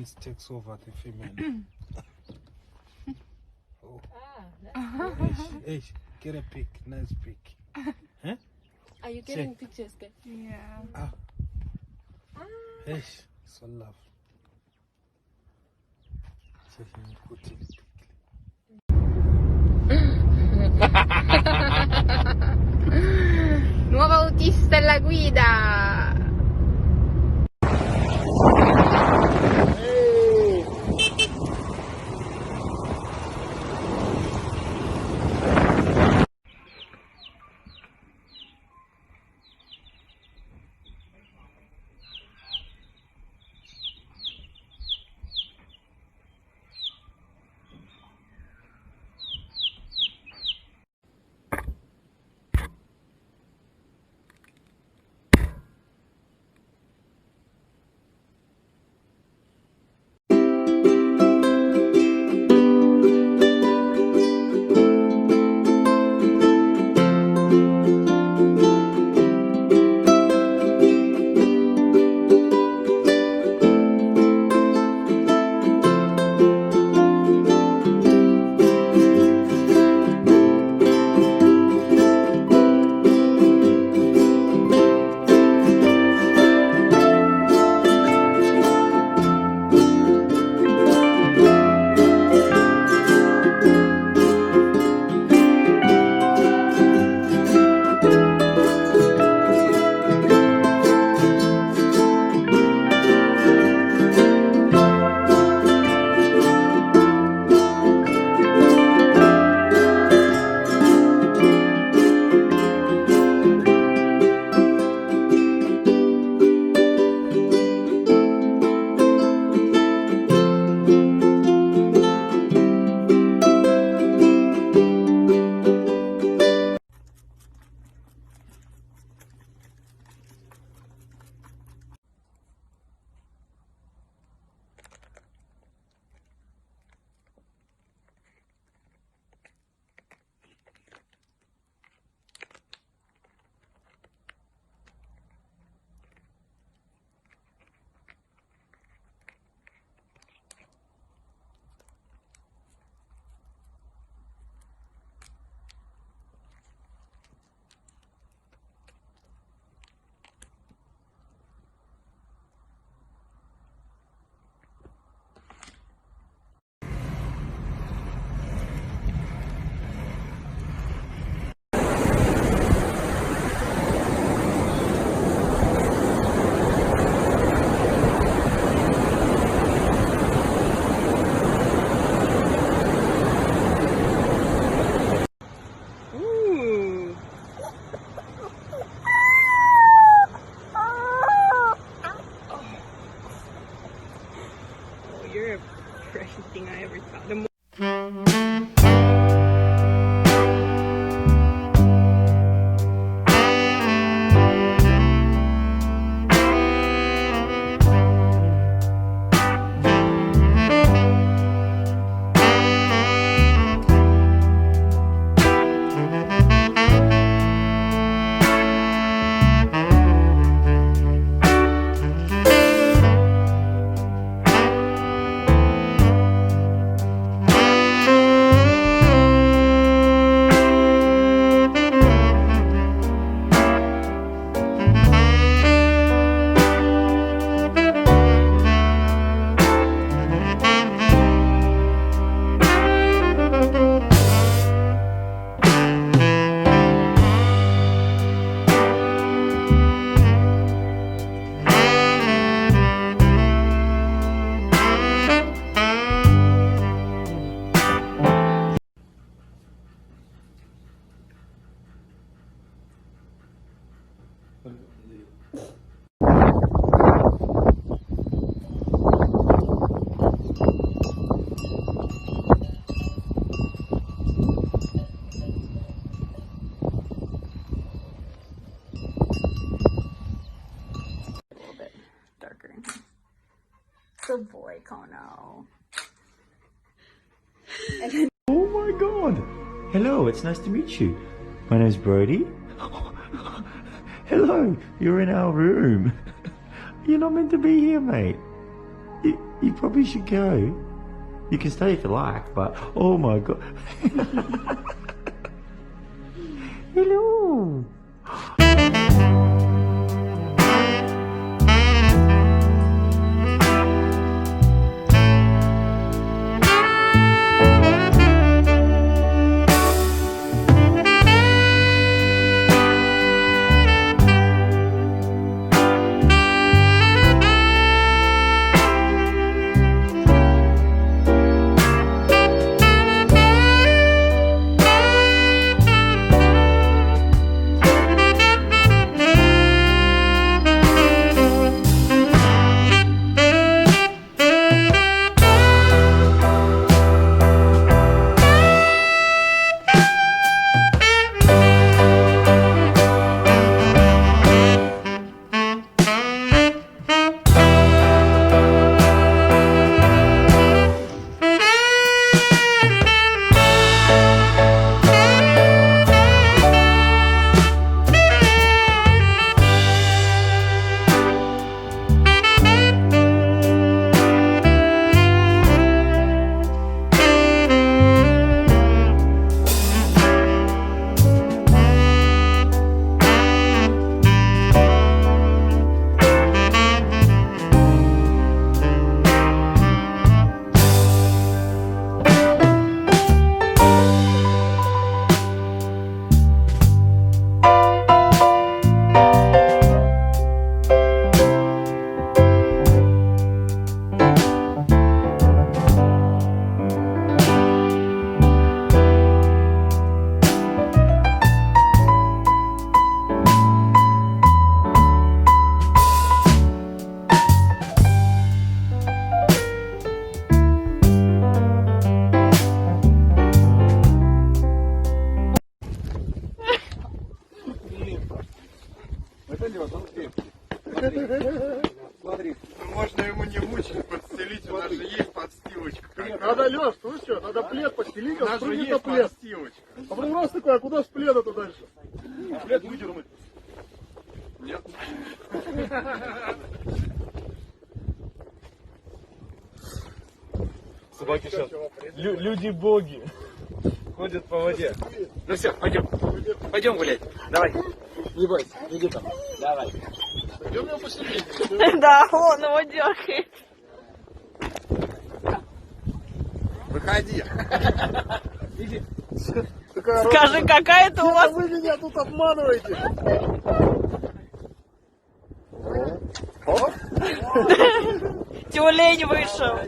males takes over the female. Oh. Hey, get a pic, nice pic. Huh? Are you getting pictures, guys? Yeah. Hey, so love. Checking good pic. Nuova autista alla guida. You're a precious thing I ever saw. The boy Kono. Oh my god! Hello, it's nice to meet you. My name's Brody. Hello, you're in our room. You're not meant to be here, mate. You probably should go. You can stay if you like, but oh my god. Hello. Это лед, он крепкий. Смотри. Можно ему не мучить, подстелить, у нас же есть подстилочка. Надо, Леш, слышишь, надо плед постелить, У а нас же спрыгнет на есть плед. подстилочка. А потом раз такой, а куда с пледа-то дальше? Плед выдернуть. Нет. Собаки сейчас. Люди-боги. Ходят по воде. Ну все, пойдем. Пойдем гулять. Давай. Не бойся, иди там. Давай. Пойдем его поселить. Да, он его дергает. Выходи. Иди. Скажи, какая-то у вас... Вы меня тут обманываете. Тюлень вышел.